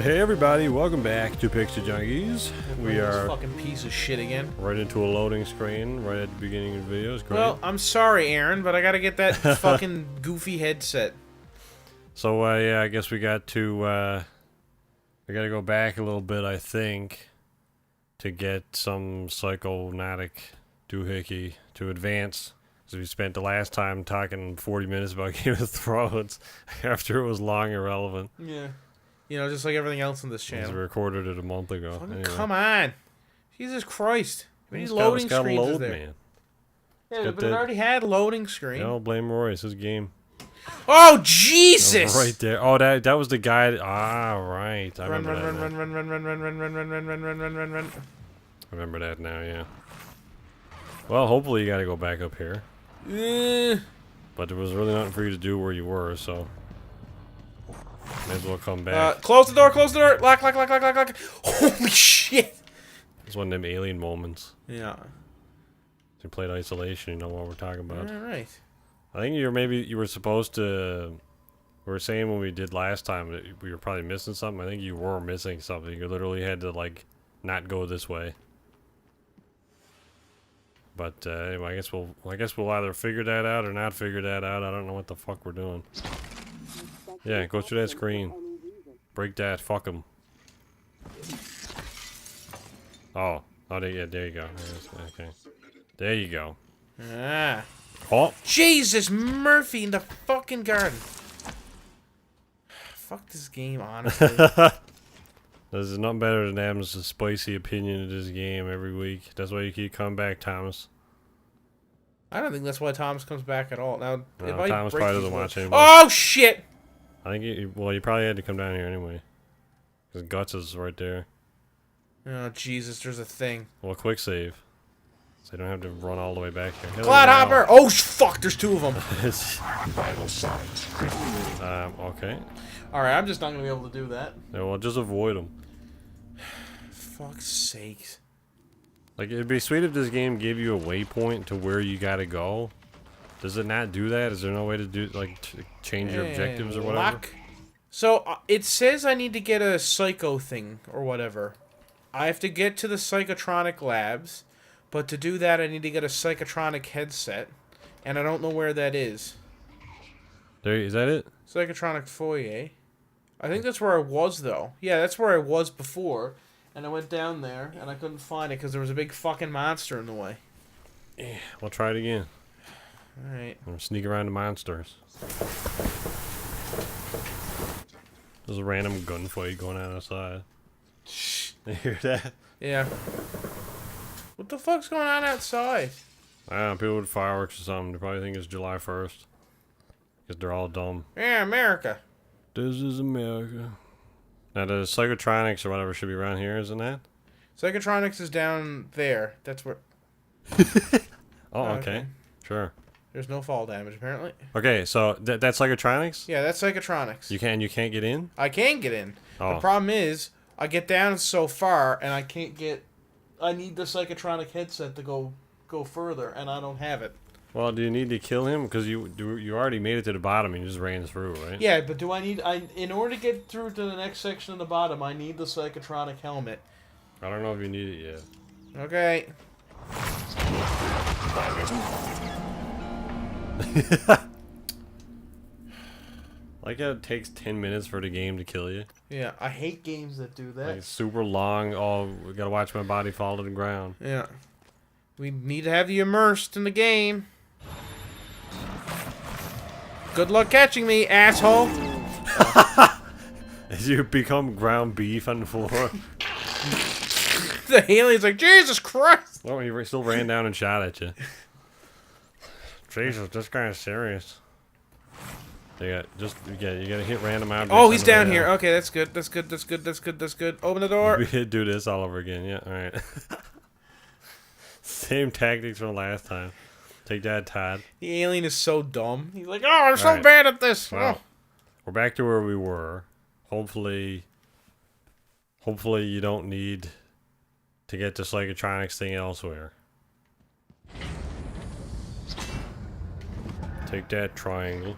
Hey everybody, welcome back to PixelJunkies. We are fucking piece of shit again. right into a loading screen right at the beginning of the video. It's great. Well, I'm sorry, Aaron, but I gotta get that fucking goofy headset. So yeah, I guess we got to we got to go back a little bit, I think, to get some psychonatic doohickey to advance. Because we spent the last time talking 40 minutes about Game of Thrones after it was long irrelevant. Yeah. You know, just like everything else on this channel. We recorded it a month ago. Anyway. Come on. Jesus Christ. How many loading loading screens load, is there? man. Yeah, but it already had loading screen. No, blame Roy. It's his game. Oh, Jesus! Right there. Oh, that was the guy. Ah, right. I Run. remember I remember that now, yeah. Well, hopefully you gotta go back up here. But there was really nothing for you to do where you were, so... May as well come back. Close the door, close the door! Lock. Holy shit! It's one of them alien moments. Yeah. If you played Isolation, you know what we're talking about. Alright. I think you were supposed to... We were saying when we did last time that we were probably missing something. I think you were missing something. You literally had to, like, not go this way. But anyway, I guess we'll either figure that out or not figure that out. I don't know what the fuck we're doing. Yeah, go through that screen. Break that. Fuck him. Oh, yeah, there you go. Okay, there you go. Ah. Oh, Jesus, Murphy in the fucking garden. Fuck this game, honestly. this is nothing better than having a spicy opinion of this game every week. That's why you keep coming back, Thomas. I don't think that's why Thomas comes back at all. Now, No, if I Thomas break probably these doesn't walls- watch anymore. Oh shit! I think you probably had to come down here anyway. Because Guts is right there. Oh Jesus, there's a thing. Well, quick save. So you don't have to run all the way back here. Clodhopper! Oh fuck, there's two of them. Okay. Alright, I'm just not gonna be able to do that. Yeah, well, just avoid them. Fuck's sakes. Like, it'd be sweet if this game gave you a waypoint to where you gotta go. Does it not do that? Is there no way to do, like, change your objectives or whatever? Lock. So, it says I need to get a psycho thing, or whatever. I have to get to the psychotronic labs, but to do that I need to get a psychotronic headset, and I don't know where that is. Is that it? Psychotronic foyer. I think that's where I was, though. Yeah, that's where I was before, and I went down there, and I couldn't find it because there was a big fucking monster in the way. Yeah, we'll try it again. Alright. We'll sneak around the monsters. There's a random gunfight going on outside. Shh. You hear that? Yeah. What the fuck's going on outside? I don't know, people with fireworks or something. They probably think it's July 1st. Because they're all dumb. Yeah, America. This is America. Now, the Psychotronics or whatever should be around here, isn't that? Psychotronics is down there. That's where... Oh, okay. Sure. There's no fall damage, apparently. Okay, so that's Psychotronics? Yeah, that's Psychotronics. You can't get in? I can get in. Oh. The problem is, I get down so far, and I can't get... I need the Psychotronic headset to go further, and I don't have it. Well, do you need to kill him? Because you already made it to the bottom and you just ran through, right? Yeah, but do I need... in order to get through to the next section on the bottom, I need the Psychotronic helmet. I don't know if you need it yet. Okay. Like how it takes 10 minutes for the game to kill you. Yeah, I hate games that do that. Like it's super long. Oh, we gotta watch my body fall to the ground. Yeah. We need to have you immersed in the game. Good luck catching me, asshole. As you become ground beef on the floor. The alien's like, Jesus Christ! Well, he still ran down and shot at you. Jesus, this guy is serious. You gotta hit random objects. Oh, he's down here. Okay, that's good. That's good. Open the door. We could do this all over again. Yeah, alright. Same tactics from last time. Take that, Todd. The alien is so dumb. He's like, oh, I'm so Alright. bad at this. Well, Oh. we're back to where we were. Hopefully you don't need to get the Psychotronics thing elsewhere. Take that triangle.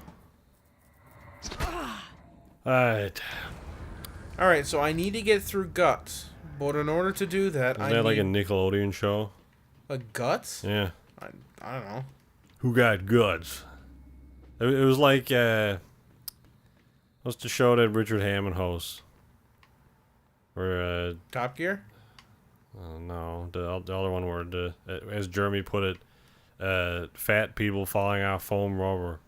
Alright. Alright, so I need to get through Guts. But in order to do that, Isn't that like a Nickelodeon show? A Guts? Yeah. I don't know. Who got guts? It was like, what's the show that Richard Hammond hosts? Where, Top Gear? no, the other one where, as Jeremy put it, fat people falling off foam rubber.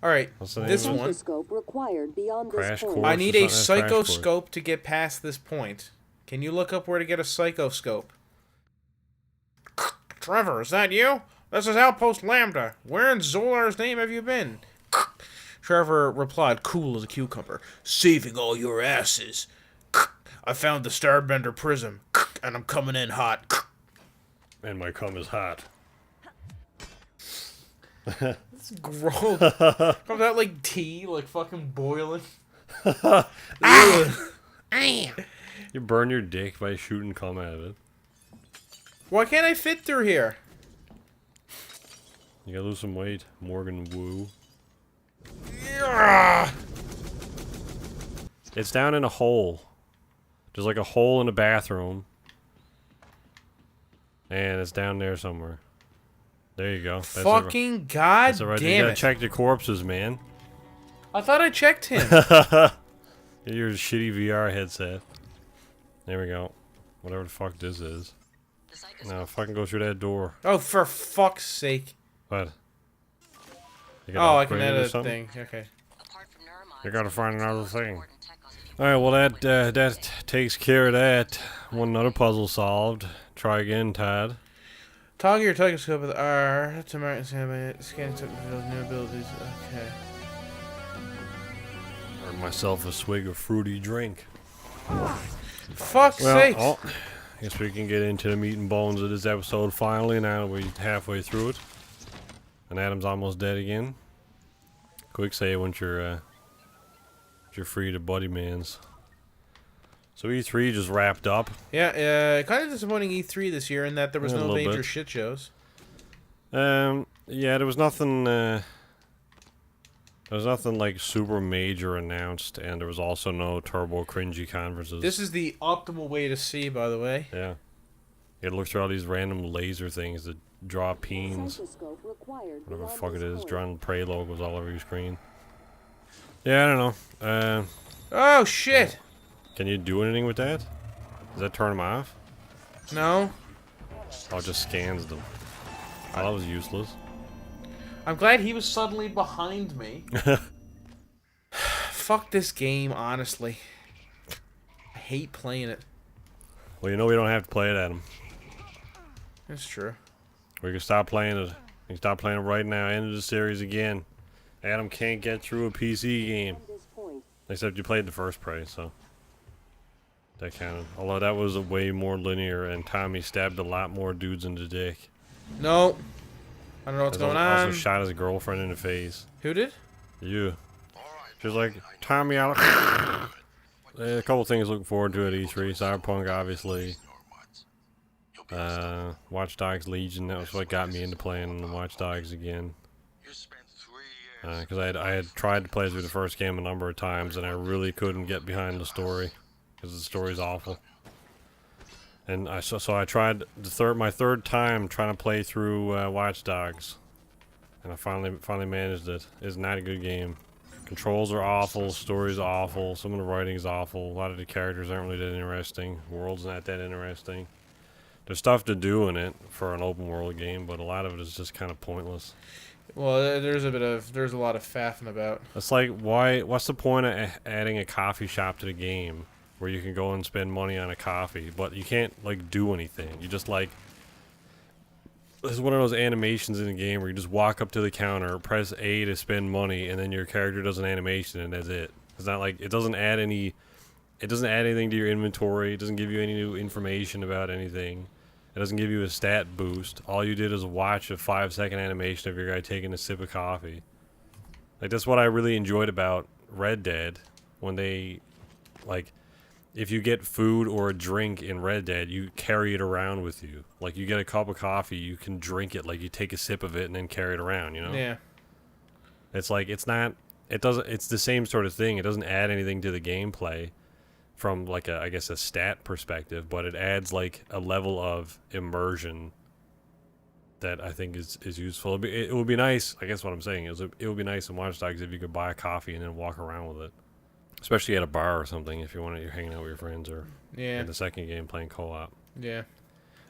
Alright, this one. one. Required beyond Crash this point. course. I need or a something. Crash course. psychoscope to get past this point. Can you look up where to get a psychoscope? Trevor, is that you? This is Outpost Lambda. Where in Zolar's name have you been? Trevor replied, cool as a cucumber. Saving all your asses. I found the Starbender prism, and I'm coming in hot. And my cum is hot. It's gross. Comes out like tea, like fucking boiling. You burn your dick by shooting cum out of it. Why can't I fit through here? You gotta lose some weight, Morgan Woo. It's down in a hole. There's like a hole in the bathroom. And it's down there somewhere. There you go. That's Fucking That's all right. You goddamn gotta it. check the corpses, man. I thought I checked him. Get your shitty VR headset. There we go. Whatever the fuck this is. Now fucking go through that door. Oh, for fuck's sake. What? You Oh, I can upgrade it or edit a something? thing. Okay. You gotta find another thing. Alright, well that takes care of that. Another puzzle solved. Try again, Todd. Toggle your telescope with R to mark and scan new abilities. Okay. Earned myself a swig of fruity drink. Fuck's sake. Oh, I guess we can get into the meat and bones of this episode finally. Now that we're halfway through it. And Adam's almost dead again. Quick say once you're free to buddy mans. So E3 just wrapped up. Yeah, kind of disappointing E3 this year in that there was Yeah, a no little major bit. shit shows. Yeah, there was nothing. There was nothing like super major announced, and there was also no turbo cringy conferences. This is the optimal way to see, by the way. Yeah, you gotta look through all these random laser things that draw peens, whatever the fuck it is, drawing prey logos all over your screen. Yeah, I don't know. Oh, shit. Can you do anything with that? Does that turn them off? No. Oh, it just scans them. Oh, that was useless. I'm glad he was suddenly behind me. Fuck this game, honestly. I hate playing it. Well, you know we don't have to play it, Adam. That's true. We can stop playing it. We can stop playing it right now. End of the series again. Adam can't get through a PC game. Except you played the first Prey, so that counted. Although that was a way more linear, and Tommy stabbed a lot more dudes in the dick. No. I don't know what's going on. Also shot his girlfriend in the face. Who did? You. She was like, Tommy, a couple things looking forward to at E3. Cyberpunk, obviously. Watch Dogs Legion. That was what got me into playing Watch Dogs again. Because I had tried to play through the first game a number of times, and I really couldn't get behind the story. Because the story's awful. And so I tried my third time trying to play through Watch Dogs, and I finally managed it. It's not a good game. Controls are awful, story's awful, some of the writing's awful. A lot of the characters aren't really that interesting. World's not that interesting. There's stuff to do in it for an open world game, but a lot of it is just kind of pointless. Well, there's a lot of faffing about. It's like, what's the point of adding a coffee shop to the game where you can go and spend money on a coffee, but you can't like do anything? You just like, this is one of those animations in the game where you just walk up to the counter, press A to spend money, and then your character does an animation, and that's it. It's not like, it doesn't add anything to your inventory. It doesn't give you any new information about anything. It doesn't give you a stat boost. All you did is watch a 5-second animation of your guy taking a sip of coffee. Like, that's what I really enjoyed about Red Dead, when they, like, if you get food or a drink in Red Dead, you carry it around with you. Like, you get a cup of coffee, you can drink it, like, you take a sip of it and then carry it around, you know? Yeah. It's like, it's the same sort of thing. It doesn't add anything to the gameplay, from like a, I guess, a stat perspective, but it adds like a level of immersion that I think is useful. It would be nice. I guess what I'm saying is it would be nice in Watch Dogs if you could buy a coffee and then walk around with it, especially at a bar or something. If you want to, you're hanging out with your friends, or in the second game playing co-op. Yeah.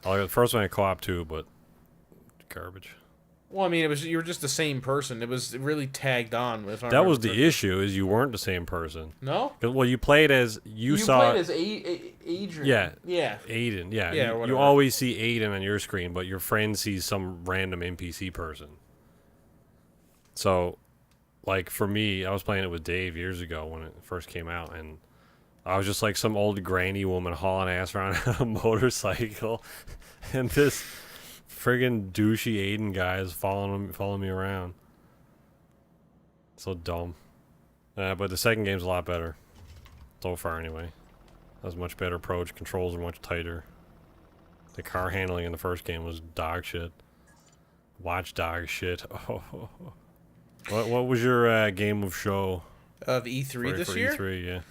The first one I co-op too, but garbage. Well, I mean, you were just the same person. It was really tagged on. That was the issue, is you weren't the same person. No? Well, you played as... You played as Adrian. Yeah. Yeah. Aiden, yeah. Yeah, you always see Aiden on your screen, but your friend sees some random NPC person. So, like, for me, I was playing it with Dave years ago when it first came out, and I was just like some old granny woman hauling ass around on a motorcycle, and this... friggin' douchey Aiden guy is following me around. So dumb. But the second game's a lot better. So far, anyway. Has a much better approach. Controls are much tighter. The car handling in the first game was dog shit. Watch dog shit. Oh. What was your game of show? Of E3 this year? E3,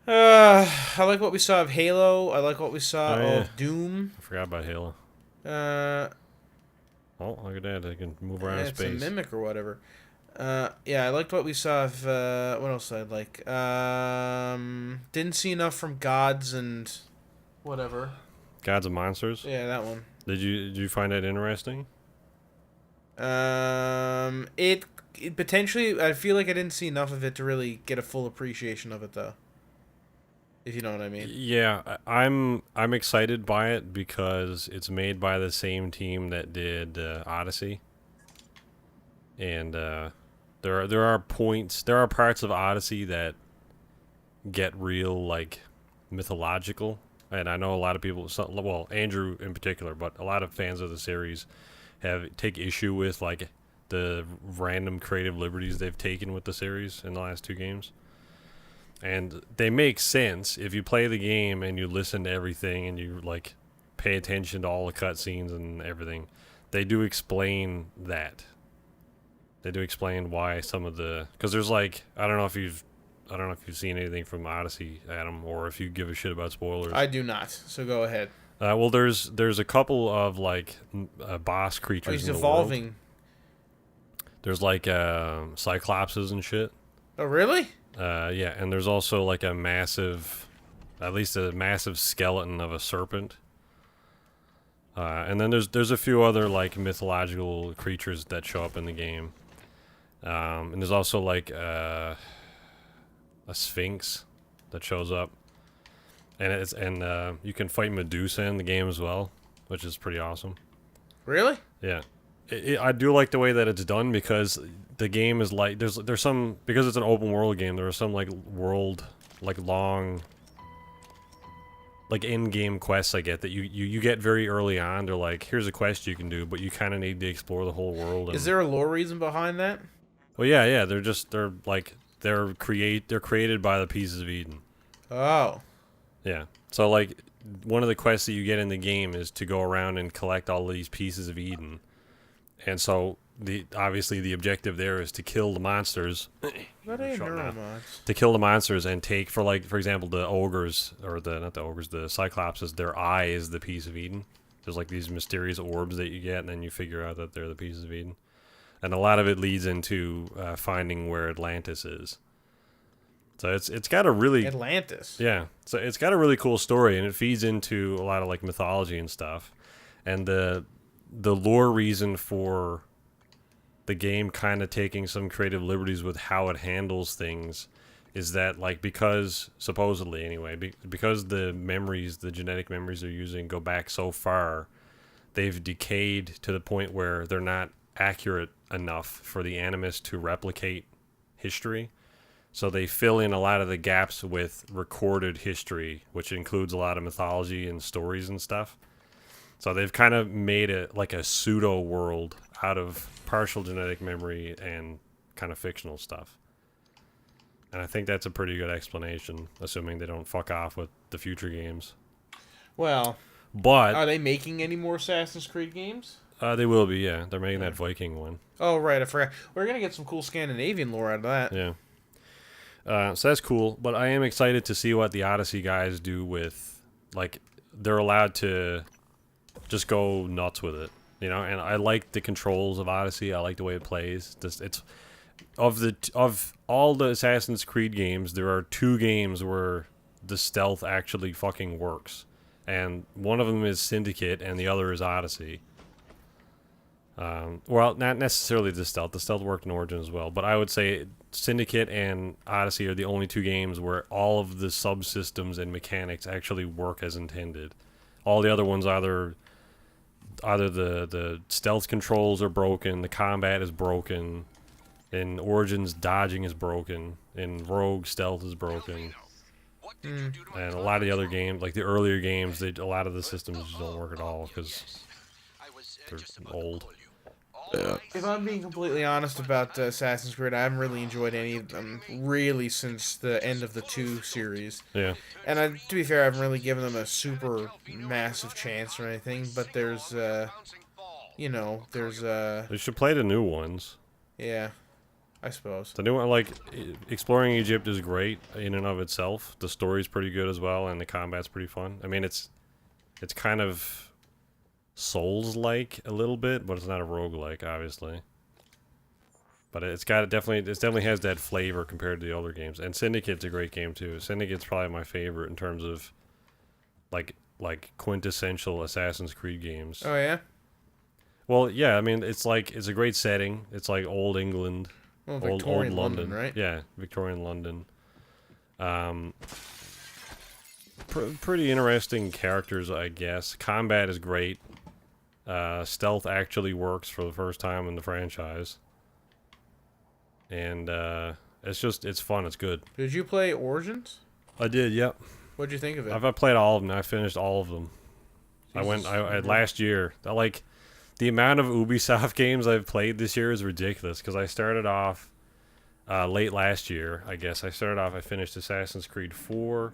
yeah. I like what we saw of Halo. I like what we saw of Doom. I forgot about Halo. Oh, look at that. They can move around in space. It's a mimic or whatever. Yeah, I liked what we saw of, what else did I like? Didn't see enough from Gods and whatever. Gods and Monsters? Yeah, that one. Did you find that interesting? It potentially, I feel like I didn't see enough of it to really get a full appreciation of it, though. If you know what I mean. Yeah, I'm excited by it because it's made by the same team that did Odyssey, and there are parts of Odyssey that get real like mythological, and I know a lot of people, well, Andrew in particular, but a lot of fans of the series take issue with like the random creative liberties they've taken with the series in the last two games. And they make sense if you play the game and you listen to everything and you like pay attention to all the cutscenes and everything. They do explain that. They do explain why some of the, because there's like, I don't know if you've seen anything from Odyssey, Adam, or if you give a shit about spoilers. I do not. So go ahead. Well, there's a couple of like boss creatures. He's in the evolving. World. There's like cyclopses and shit. Oh really? Yeah, and there's also like at least a massive skeleton of a serpent. And then there's a few other like mythological creatures that show up in the game. And there's also like a sphinx that shows up. And you can fight Medusa in the game as well, which is pretty awesome. Really? Yeah. I do like the way that it's done because the game is like there's some, because it's an open world game, there are some like long like in-game quests I get that you get very early on. They're like, here's a quest you can do, but you kind of need to explore the whole world. Is there a lore reason behind that? Well, yeah, they're created by the Pieces of Eden. Oh. Yeah. So like one of the quests that you get in the game is to go around and collect all of these Pieces of Eden. And so obviously the objective there is to kill the monsters. To kill the monsters and take, for example, the ogres, or not the ogres, the cyclopses, their eye is the piece of Eden. There's like these mysterious orbs that you get, and then you figure out that they're the pieces of Eden. And a lot of it leads into finding where Atlantis is. So it's got a really Atlantis. Yeah. So it's got a really cool story, and it feeds into a lot of like mythology and stuff. And the lore reason for the game kind of taking some creative liberties with how it handles things is that, like, because supposedly anyway, because the genetic memories they're using go back so far, they've decayed to the point where they're not accurate enough for the Animus to replicate history. So they fill in a lot of the gaps with recorded history, which includes a lot of mythology and stories and stuff. So they've kind of made it like a pseudo world out of partial genetic memory and kind of fictional stuff. And I think that's a pretty good explanation, assuming they don't fuck off with the future games. Well, but are they making any more Assassin's Creed games? They will be, yeah. They're making that Viking one. Oh, right, I forgot. We're going to get some cool Scandinavian lore out of that. Yeah. So that's cool, but I am excited to see what the Odyssey guys do with, like, they're allowed to just go nuts with it, you know. And I like the controls of Odyssey. I like the way it plays. It's of all the Assassin's Creed games, there are 2 games where the stealth actually fucking works, and one of them is Syndicate, and the other is Odyssey. Well, not necessarily the stealth. The stealth worked in Origin as well, but I would say Syndicate and Odyssey are the only 2 games where all of the subsystems and mechanics actually work as intended. All the other ones either the stealth controls are broken, the combat is broken, in Origins dodging is broken, in Rogue stealth is broken, and a lot of the other games, like the earlier games, a lot of the systems just don't work at all because they're old. Yeah. If I'm being completely honest about Assassin's Creed, I haven't really enjoyed any of them really since the end of the 2 series. Yeah. And to be fair, I haven't really given them a super massive chance or anything. But there's, you should play the new ones. Yeah, I suppose. The new one, like, exploring Egypt is great in and of itself. The story's pretty good as well, and the combat's pretty fun. I mean, it's kind of Souls-like a little bit, but it's not a roguelike, obviously. But it definitely has that flavor compared to the older games. And Syndicate's a great game too. Syndicate's probably my favorite in terms of like quintessential Assassin's Creed games. Oh yeah? Well, yeah, I mean it's a great setting. It's like old England. Well, Victorian old London, right? Yeah, Victorian London. Pretty interesting characters, I guess. Combat is great. Stealth actually works for the first time in the franchise. And it's fun, it's good. Did you play Origins? I did, yep. What'd you think of it? I've played all of them. I finished all of them. Last year. The amount of Ubisoft games I've played this year is ridiculous, because I started off late last year, I guess. I finished Assassin's Creed 4.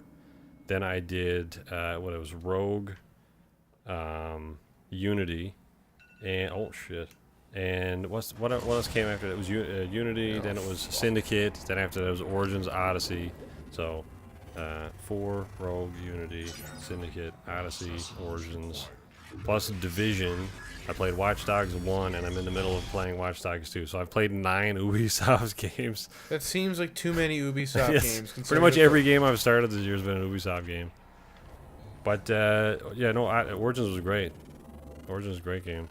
Then I did, Rogue, Unity, and, oh shit. And what else came after that? It was Unity, then it was Syndicate, then after that it was Origins, Odyssey. So, 4, Rogue, Unity, Syndicate, Odyssey, Origins, plus Division. I played Watch Dogs 1, and I'm in the middle of playing Watch Dogs 2. So I've played 9 Ubisoft games. That seems like too many Ubisoft Yes, games. pretty much every game I've started this year has been an Ubisoft game. But, Origins was great. Origins is a great game.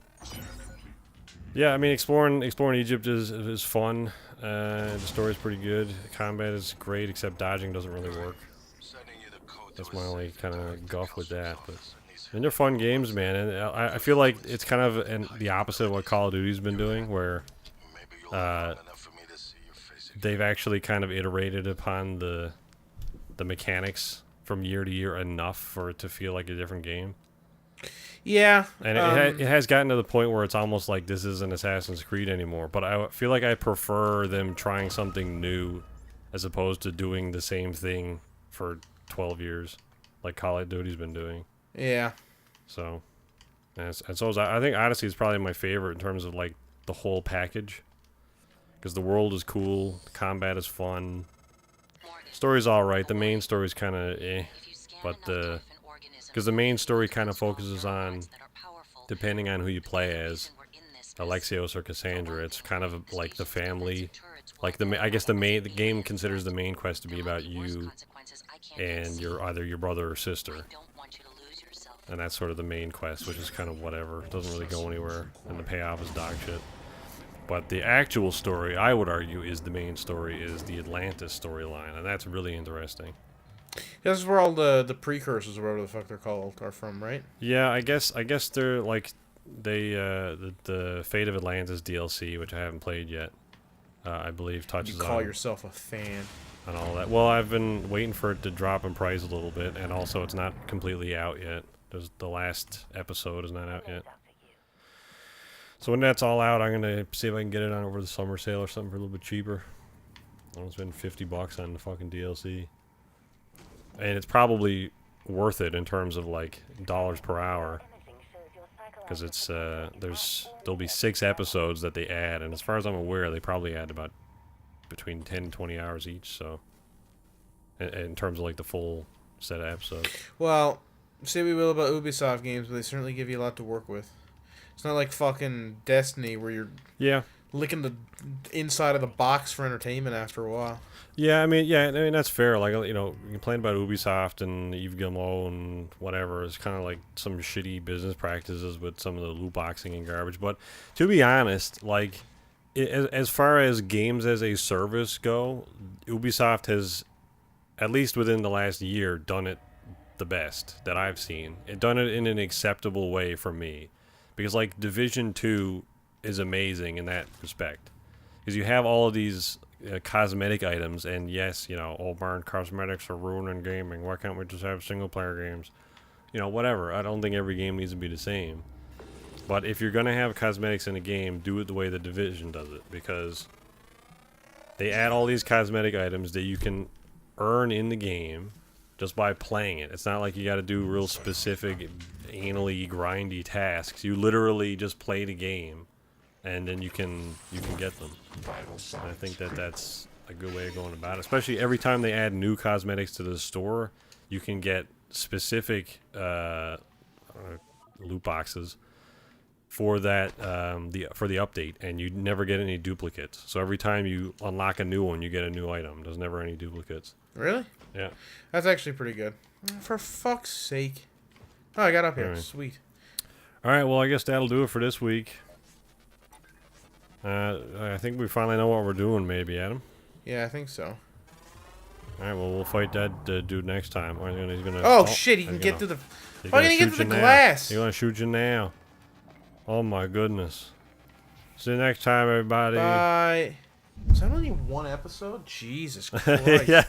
Yeah, I mean, exploring Egypt is fun. The story's pretty good. Combat is great, except dodging doesn't really work. That's my only kind of guff with that. But and they're fun games, man. And I feel like it's kind of the opposite of what Call of Duty's been doing, where they've actually kind of iterated upon the mechanics from year to year enough for it to feel like a different game. Yeah. And it has gotten to the point where it's almost like this isn't Assassin's Creed anymore. But I feel like I prefer them trying something new as opposed to doing the same thing for 12 years like Call of Duty's been doing. Yeah. So, I think Odyssey is probably my favorite in terms of like the whole package. Because the world is cool, the combat is fun, story's alright, the main story's kind of but because the main story kind of focuses on, depending on who you play as, Alexios or Cassandra, it's kind of like the family, like the game considers the main quest to be about you and either your brother or sister, and that's sort of the main quest, which is kind of whatever, it doesn't really go anywhere, and the payoff is dog shit. But the actual story, I would argue, is the main story, is the Atlantis storyline, and that's really interesting. This is where all the precursors, or whatever the fuck they're called, are from, right? Yeah, I guess they're like the Fate of Atlantis DLC, which I haven't played yet. I believe touches on. You call yourself a fan. And all that. Well, I've been waiting for it to drop in price a little bit, and also it's not completely out yet. The last episode is not out yet. So when that's all out, I'm gonna see if I can get it on over the summer sale or something for a little bit cheaper. I don't spend $50 on the fucking DLC. And it's probably worth it in terms of like dollars per hour, because it's there'll be 6 episodes that they add, and as far as I'm aware, they probably add about between 10 and 20 hours each. So in terms of like the full set of episodes. Well, say we will about Ubisoft games, but they certainly give you a lot to work with. It's not like fucking Destiny where you're licking the inside of the box for entertainment after a while. Yeah, I mean that's fair. Like, you know, you complain about Ubisoft and Yves Guillemot and whatever. It's kind of like some shitty business practices with some of the loot boxing and garbage. But to be honest, like, as far as games as a service go, Ubisoft has, at least within the last year, done it the best that I've seen. It done it in an acceptable way for me, because like Division 2 is amazing in that respect, because you have all of these cosmetic items, and yes, you know, old barn cosmetics are ruining gaming. Why can't we just have single player games? You know, whatever. I don't think every game needs to be the same. But if you're gonna have cosmetics in a game, do it the way the Division does it, because they add all these cosmetic items that you can earn in the game just by playing it. It's not like you got to do real specific, anally grindy tasks. You literally just play the game, and then you can get them. And I think that that's a good way of going about it. Especially every time they add new cosmetics to the store, you can get specific loot boxes for that for the update, and you never get any duplicates. So every time you unlock a new one, you get a new item. There's never any duplicates. Really? Yeah. That's actually pretty good. For fuck's sake. Oh, I got up here. Right. Sweet. All right, well, I guess that'll do it for this week. I think we finally know what we're doing, maybe, Adam. Yeah, I think so. All right, well, we'll fight that dude next time. He's gonna, oh, shit, he can get through the... He's Oh, he can get through the glass! He's gonna shoot you now. Oh, my goodness. See you next time, everybody. Bye. Was that only one episode? Jesus Christ. Yeah.